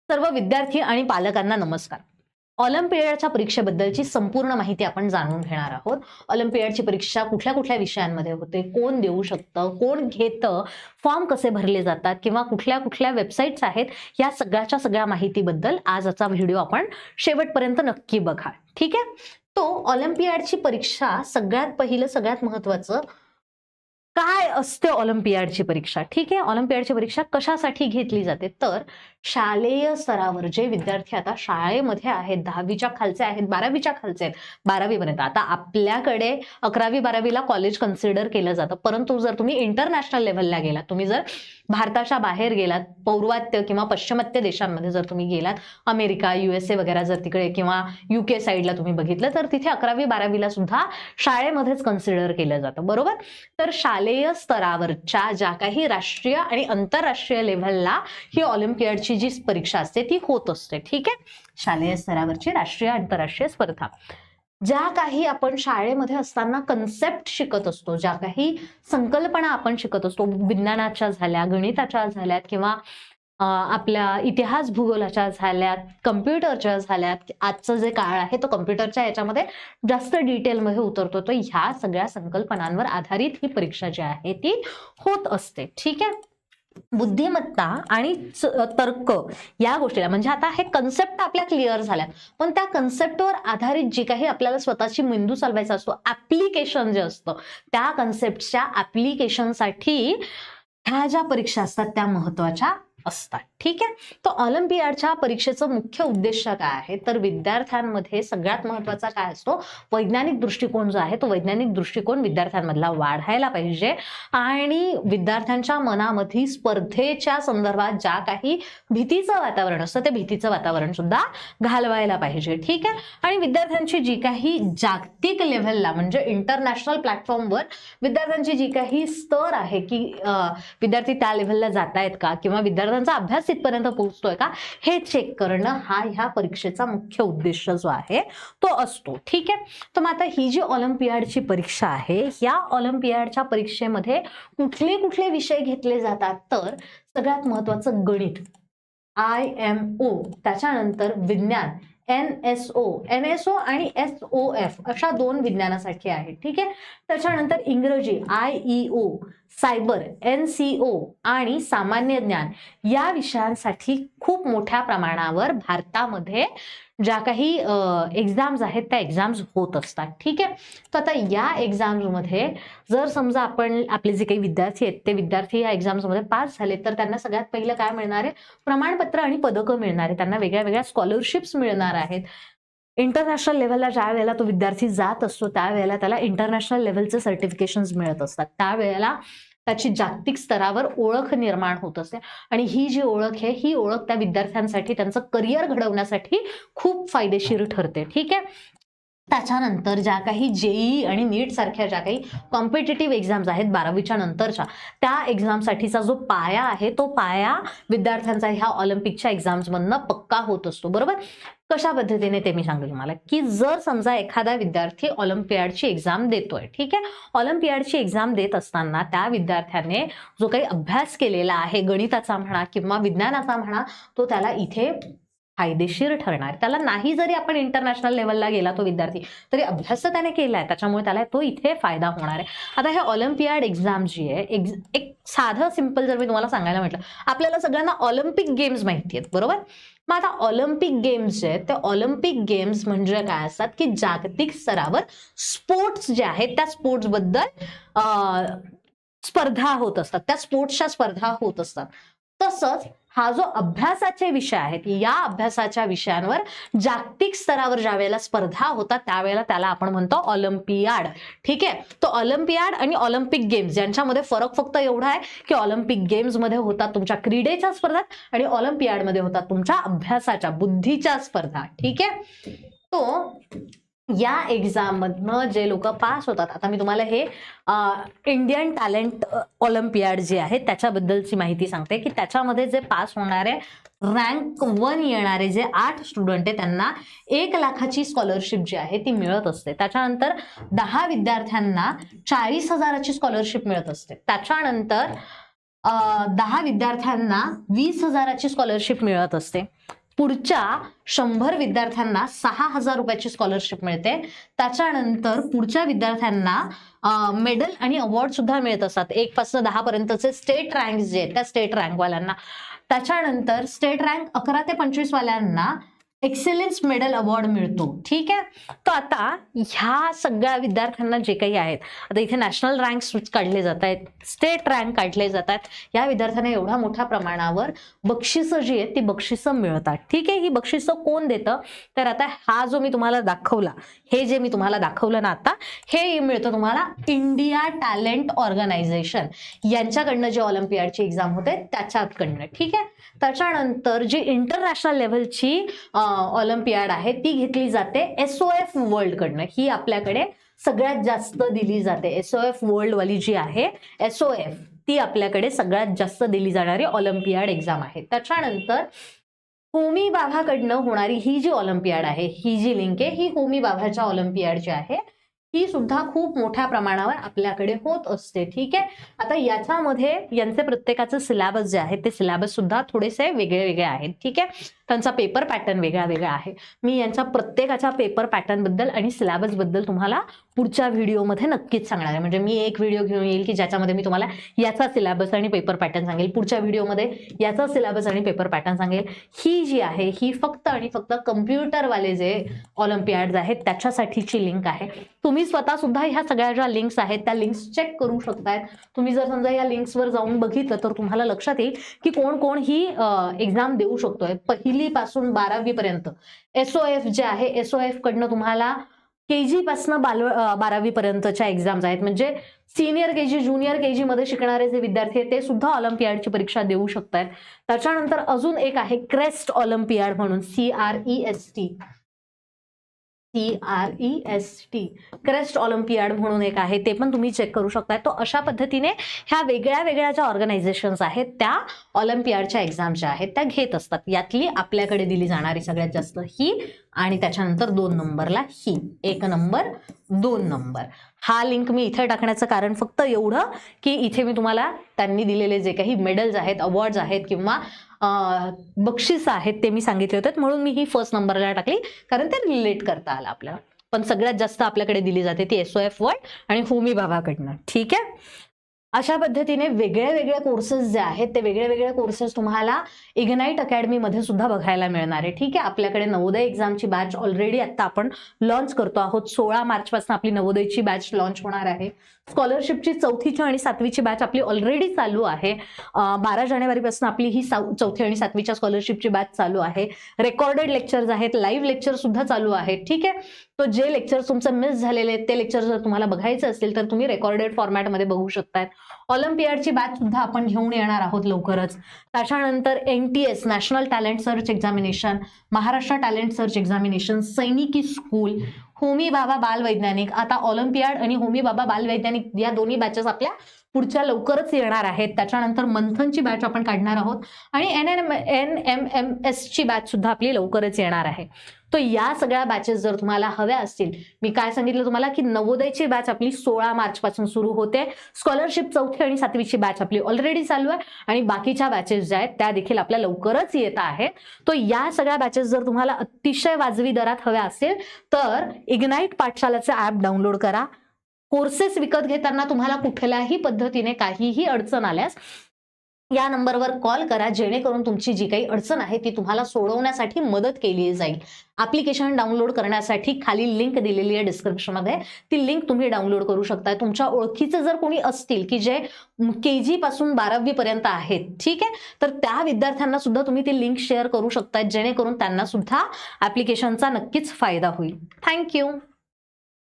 सर्व विद्यार्थी आणि पालकांना नमस्कार. ऑलिम्पियाडच्या परीक्षेबद्दलची संपूर्ण माहिती आपण जाणून घेणार आहोत. ऑलिम्पियाडची परीक्षा कुठल्या कुठल्या विषयांमध्ये होते, कोण देऊ शकतं, कोण घेतं, फॉर्म कसे भरले जातात किंवा कुठल्या कुठल्या वेबसाईट्स आहेत, या सगळ्याच्या सगळ्या माहितीबद्दल आजचा व्हिडिओ आपण शेवटपर्यंत नक्की बघा. ठीक आहे. तो ऑलिम्पियाडची परीक्षा सगळ्यात पहिलं सगळ्यात महत्वाचं काय असते ऑलिम्पियाडची परीक्षा. ठीक आहे. ऑलिम्पियाडची परीक्षा कशासाठी घेतली जाते, तर शालेय स्तरावर जे विद्यार्थी आता शाळेमध्ये आहेत, 10वीच्या खालचे आहेत, 12वीच्या खालचे आहेत, 12वी पर्यंत. आता आपल्याकडे 11वी 12वीला कॉलेज कन्सिडर केलं जातं, परंतु जर तुम्ही इंटरनॅशनल लेव्हलला गेलात, तुम्ही जर भारताच्या बाहेर गेलात, पौर्वात्य किंवा पश्चिमात्य देशांमध्ये जर तुम्ही गेलात, अमेरिका, USA वगैरे जर तिकडे किंवा UK साईडला तुम्ही बघितलं, तर तिथे 11वी 12वीला सुद्धा शाळेमध्येच कन्सिडर केलं जातं. बरोबर. तर शालेय स्तरावरच्या ज्या काही राष्ट्रीय आणि आंतरराष्ट्रीय लेव्हलला ही ऑलिम्पियाडची जी परीक्षा असते ती होत असते. ठीक आहे. शालेय स्तरावरची राष्ट्रीय आंतरराष्ट्रीय स्पर्धा, ज्या काही आपण शाळेमध्ये असताना कन्सेप्ट शिकत असतो, ज्या काही संकल्पना आपण शिकत असतो, विज्ञानाच्या झाल्या, गणिताच्या झाल्यात किंवा आपल्या इतिहास भूगोलाच्या झाल्यात, कम्प्युटरच्या झाल्यात, आजचं जे काळ आहे तो कम्प्युटरच्या याच्यामध्ये जास्त डिटेलमध्ये उतरतो, तर ह्या सगळ्या संकल्पनांवर आधारित ही परीक्षा जी आहे ती होत असते. ठीक आहे. बुद्धिमत्ता आणि तर्क या गोष्टीला, म्हणजे आता हे कन्सेप्ट आपल्या क्लिअर झाल्या, पण त्या कन्सेप्टवर आधारित जी काही आपल्याला स्वतःची मेंदू चालवायचा असतो, ऍप्लिकेशन जे असतं, त्या कन्सेप्टच्या ऍप्लिकेशनसाठी ह्या ज्या परीक्षा असतात त्या महत्वाच्या असतात. ठीक आहे. तर ऑलिम्पियाडच्या परीक्षेचं मुख्य उद्देश काय आहे, तर विद्यार्थ्यांमध्ये सगळ्यात महत्वाचा काय असतो, वैज्ञानिक दृष्टिकोन जो आहे तो वैज्ञानिक दृष्टिकोन विद्यार्थ्यांमधला वाढायला पाहिजे आणि विद्यार्थ्यांच्या मनामध्ये स्पर्धेच्या संदर्भात ज्या काही भीतीचं वातावरण असतं ते भीतीचं वातावरण सुद्धा घालवायला पाहिजे. ठीक आहे. आणि विद्यार्थ्यांची जी काही जागतिक लेव्हलला म्हणजे इंटरनॅशनल प्लॅटफॉर्मवर विद्यार्थ्यांची जी काही स्तर आहे की विद्यार्थी त्या लेव्हलला जात आहेत का किंवा विद्यार्थ्यांचा अभ्यास तिथपर्यंत पोहोचतोय का, हे चेक करणं हा ह्या परीक्षेचा मुख्य उद्देश जो आहे तो असतो. ठीक आहे. तर मग आता ही जी ऑलिम्पियाडची परीक्षा आहे, या ऑलिम्पियाडच्या परीक्षेमध्ये कुठले कुठले विषय घेतले जातात, तर सगळ्यात महत्वाचं गणित IMO, त्याच्यानंतर विज्ञान NSO आणि SOF अशा दोन विज्ञानासाठी आहे. ठीक आहे. त्याच्यानंतर इंग्रजी IEO, सायबर NCO आणि सामान्य ज्ञान या विषयांसाठी खूप मोठ्या प्रमाणावर भारतामध्ये ज्या काही एक्झाम्स आहेत त्या एक्झाम्स होत असतात. ठीक आहे. तर आता या एक्झाम्स मध्ये जर समजा आपण आपले जे काही विद्यार्थी आहेत ते विद्यार्थी या एक्झाम्स मध्ये पास झाले, तर त्यांना सगळ्यात पहिलं काय मिळणार आहे, प्रमाणपत्र आणि पदकं मिळणार आहे. त्यांना वेगळ्या वेगळ्या स्कॉलरशिप्स मिळणार आहेत. इंटरनॅशनल लेव्हलला ज्या वेळेला तो विद्यार्थी जात असतो त्यावेळेला त्याला इंटरनॅशनल लेव्हलचे सर्टिफिकेशन्स मिळत असतात. त्यावेळेला त्याची जागतिक स्तरावर ओळख निर्माण होत असते आणि ही जी ओळख आहे ही ओळख त्या विद्यार्थ्यांसाठी त्यांचं करिअर घडवण्यासाठी खूप फायदेशीर ठरते. ठीक आहे. त्याच्यानंतर ज्या काही JEE आणि नीट सारख्या ज्या काही कॉम्पिटिटिव्ह एक्झाम्स आहेत 12वीच्या नंतरच्या, त्या एक्झामसाठीचा जो पाया आहे तो पाया विद्यार्थ्यांचा ह्या ऑलिम्पिकच्या एक्झाम्समधनं पक्का होत असतो. बरोबर. कशा पद्धतीने ते मी सांगते तुम्हाला, की जर समजा एखादा विद्यार्थी ऑलिम्पियाडची एक्झाम देतोय, ठीक आहे, ऑलिम्पियाडची एक्झाम देत असताना त्या विद्यार्थ्याने जो काही अभ्यास केलेला आहे, गणिताचा म्हणा किंवा विज्ञानाचा म्हणा, तो त्याला इथे फायदेशीर ठरणार. त्याला नाही जरी आपण इंटरनॅशनल लेव्हलला गेला तो विद्यार्थी, तरी अभ्यास तर त्याने केलाय, त्याच्यामुळे त्याला तो इथे फायदा होणार आहे. आता हे ऑलिम्पियाड एक्झाम जी आहे, एक साधं सिंपल जर मी तुम्हाला सांगायला म्हटलं, आपल्याला सगळ्यांना ऑलिम्पिक गेम्स माहिती आहेत. बरोबर. मग आता ऑलिम्पिक गेम्स जे आहेत ते ऑलिम्पिक गेम्स म्हणजे काय असतात, की जागतिक स्तरावर स्पोर्ट्स जे आहेत त्या स्पोर्ट्स बद्दल स्पर्धा होत असतात, त्या स्पोर्ट्सच्या स्पर्धा होत असतात. तसंच हा जो अभ्यासाचे विषय आहेत, या अभ्यासाच्या विषयांवर जागतिक स्तरावर ज्या वेळेला स्पर्धा होतात त्यावेळेला त्याला आपण म्हणतो ऑलिम्पियाड. ठीक आहे. तो ऑलिम्पियाड आणि ऑलिम्पिक गेम्स यांच्यामध्ये फरक फक्त एवढा आहे, की ऑलिम्पिक गेम्स मध्ये होतात तुमच्या क्रीडेच्या स्पर्धा आणि ऑलिम्पियाड मध्ये होतात तुमच्या अभ्यासाच्या बुद्धीच्या स्पर्धा. ठीक आहे. तो या एक्झाम मधनं जे लोक पास होतात, आता मी तुम्हाला हे इंडियन टॅलेंट ऑलिम्पियाड जे आहे त्याच्याबद्दलची माहिती सांगते, की त्याच्यामध्ये जे पास होणारे रँक 1 येणारे जे 8 स्टुडंट आहे त्यांना 1 लाखाची स्कॉलरशिप जी आहे ती मिळत असते. त्याच्यानंतर 10 विद्यार्थ्यांना 40,000ची स्कॉलरशिप मिळत असते. त्याच्यानंतर 10 विद्यार्थ्यांना 20,000ची स्कॉलरशिप मिळत असते. पुढच्या 100 विद्यार्थ्यांना 6,000 रुपयाची स्कॉलरशिप मिळते. त्याच्यानंतर पुढच्या विद्यार्थ्यांना मेडल आणि अवॉर्ड सुद्धा मिळत असतात. 1 पासून 10 पर्यंतचे स्टेट रँक जे आहेत त्या स्टेट रँकवाल्यांना. त्याच्यानंतर स्टेट रँक 11 ते 25 वाल्यांना एक्सेलन्स मेडल अवॉर्ड मिळतो. ठीक आहे. तर आता ह्या सगळ्या विद्यार्थ्यांना जे काही आहेत, आता इथे नॅशनल रँक्स काढले जात आहेत, स्टेट रँक काढले जातात. या विद्यार्थ्यांना एवढ्या मोठ्या प्रमाणावर बक्षिसं जी आहेत ती बक्षिसं मिळतात. ठीक आहे. ही बक्षिसं कोण देतं? तर आता हा जो मी तुम्हाला दाखवला, हे जे मी तुम्हाला दाखवलं ना आता, हे मिळतं तुम्हाला इंडिया टॅलेंट ऑर्गनायझेशन यांच्याकडनं जे ऑलिम्पियाडची एक्झाम होते त्याच्याकडनं. ठीक आहे. त्याच्यानंतर जी इंटरनॅशनल लेव्हलची ऑलिम्पियाड आहे ती घेतली जाते SOF वर्ल्ड कडनं. ही आपल्याकडे सगळ्यात जास्त दिली जाते. SOF वर्ल्ड वाली जी आहे SOF ती आपल्याकडे सगळ्यात जास्त दिली जाणारी ऑलिम्पियाड एक्झाम आहे. त्याच्यानंतर होमी भाभाकडनं होणारी ही जी ऑलिम्पियाड आहे, ही जी लिंक आहे, ही होमी भाभाच्या ऑलिम्पियाड जी आहे ही सुद्धा खूप मोठ्या प्रमाणावर आपल्याकडे होत असते. ठीक आहे. आता याच्यामध्ये यांचे प्रत्येकाचे सिलेबस जे आहे ते सिलेबस सुद्धा थोडेसे वेगळे वेगळे आहेत. ठीक आहे. त्यांचा पेपर पॅटर्न वेगळा वेगळा आहे. मी यांच्या प्रत्येकाच्या पेपर पॅटर्न बद्दल आणि सिलेबस बद्दल तुम्हाला पुढच्या व्हिडिओमध्ये नक्कीच सांगणार आहे. म्हणजे मी एक व्हिडिओ घेऊन येईल की ज्याच्यामध्ये मी तुम्हाला याचा सिलेबस आणि पेपर पॅटर्न सांगेल, पुढच्या व्हिडिओमध्ये याचा सिलेबस आणि पेपर पॅटर्न सांगेल. ही जी आहे ही फक्त आणि फक्त कम्प्युटरवाले जे ऑलिम्पियाड्स आहेत त्याच्यासाठीची लिंक आहे. तुम्ही स्वतः सुद्धा ह्या सगळ्या ज्या लिंक्स आहेत त्या लिंक्स चेक करू शकतायत. तुम्ही जर समजा या लिंक्सवर जाऊन बघितलं तर तुम्हाला लक्षात येईल की कोण कोण ही एक्झाम देऊ शकतोय. 1ली पासून 12वी पर्यंत SOF जे आहे SOF कडनं तुम्हाला KG पासून 12वी पर्यंतच्या एक्झाम्स आहेत. म्हणजे सिनियर KG ज्युनियर KG मध्ये शिकणारे जे विद्यार्थी आहेत ते सुद्धा ऑलिम्पियाडची परीक्षा देऊ शकतात. त्याच्यानंतर अजून एक आहे क्रेस्ट ऑलिम्पियाड म्हणून CREST क्रेस्ट ऑलिम्पियाड म्हणून एक आहे, ते पण तुम्ही चेक करू शकता. तो अशा पद्धतीने ह्या वेगळ्या वेगळ्या ज्या ऑर्गनायझेशन्स आहेत त्या ऑलिम्पियाडच्या एक्झाम ज्या आहेत त्या घेत असतात. यातली आपल्याकडे दिली जाणारी सगळ्यात जास्त ही आणि त्याच्यानंतर 2 नंबरला ही, 1 नंबर 2 नंबर. हा लिंक मी इथे टाकण्याचं कारण फक्त एवढं की इथे मी तुम्हाला त्यांनी दिलेले जे काही मेडल्स आहेत, अवॉर्ड्स आहेत किंवा बक्षीस आहेत ते मी सांगितले होते, म्हणून मी ही 1st नंबरला टाकली कारण ते रिलेट करता आलं आपल्याला. पण सगळ्यात जास्त आपल्याकडे दिली जाते ती SOF वर्ल्ड आणि होमी भाभाकडनं. ठीक आहे. अशा पद्धतीने वेगळे वेगळे कोर्सेस जे आहेत ते वेगळे वेगळे कोर्सेस तुम्हाला इग्नाइट अकॅडमीमध्ये सुद्धा बघायला मिळणार आहे. ठीक आहे. आपल्याकडे नवोदय एक्झामची बॅच ऑलरेडी आता आपण लॉन्च करतो आहोत. 16 मार्च पासून आपली नवोदयची बॅच लॉन्च होणार आहे. स्कॉलरशिपची 4थीची आणि 7वीची बॅच आपली ऑलरेडी चालू आहे. 12 जानेवारीपासून आपली ही 4थी आणि 7वीच्या स्कॉलरशिपची बॅच चालू आहे. रेकॉर्डेड लेक्चर्स आहेत, लाईव्ह लेक्चर सुद्धा चालू आहेत. ठीक आहे. तो जे लेक्चर तुमचं मिस झालेले आहेत ते लेक्चर जर तुम्हाला बघायचे असतील तर तुम्ही रेकॉर्डेड फॉर्मॅटमध्ये बघू शकताय. ऑलिम्पियाडची बॅच सुद्धा आपण घेऊन येणार आहोत लवकरच. त्याच्यानंतर NTS national talent search examination, Maharashtra talent search examination, सैनिकी स्कूल, होमी भाभा बाल वैज्ञानिक, आता ऑलिम्पियाड आणि होमी भाभा बाल वैज्ञानिक या दोन्ही बॅचेस आपल्या पुढच्या लवकरच येणार आहेत. त्याच्यानंतर मंथनची बॅच आपण काढणार आहोत आणि NMMS ची बॅच सुद्धा आपली लवकरच येणार आहे. तो या सगळ्या बॅचेस जर तुम्हाला हव्या असतील, मी काय सांगितलं तुम्हाला की नवोदयची बॅच आपली 16 मार्च पासून सुरू होते. स्कॉलरशिप 4थी आणि 7वीची बॅच आपली ऑलरेडी चालू आहे आणि बाकीच्या बॅचेस ज्या आहेत त्या देखील आपल्या लवकरच येत आहेत. तो या सगळ्या बॅचेस जर तुम्हाला अतिशय वाजवी दरात हव्या असतील तर इग्नाइट पाठशालाचे ऍप डाउनलोड करा. कोर्सेस विकत घेताना तुम्हाला कुठल्याही पद्धतीने काहीही अडचण आल्यास या नंबरवर कॉल करा, जेणेकरून तुमची जी काही अडचण आहे ती तुम्हाला सोडवण्यासाठी मदत केली जाईल. ऍप्लिकेशन डाउनलोड करण्यासाठी खाली लिंक दिलेली आहे डिस्क्रिप्शनमध्ये, ती लिंक तुम्ही डाउनलोड करू शकता. तुमच्या ओळखीचे जर कोणी असतील की जे KG पासून 12वी पर्यंत आहेत, ठीक आहे, तर त्या विद्यार्थ्यांना सुद्धा तुम्ही ती लिंक शेअर करू शकता, जेणेकरून त्यांना सुद्धा ऍप्लिकेशनचा नक्कीच फायदा होईल. थँक्यू.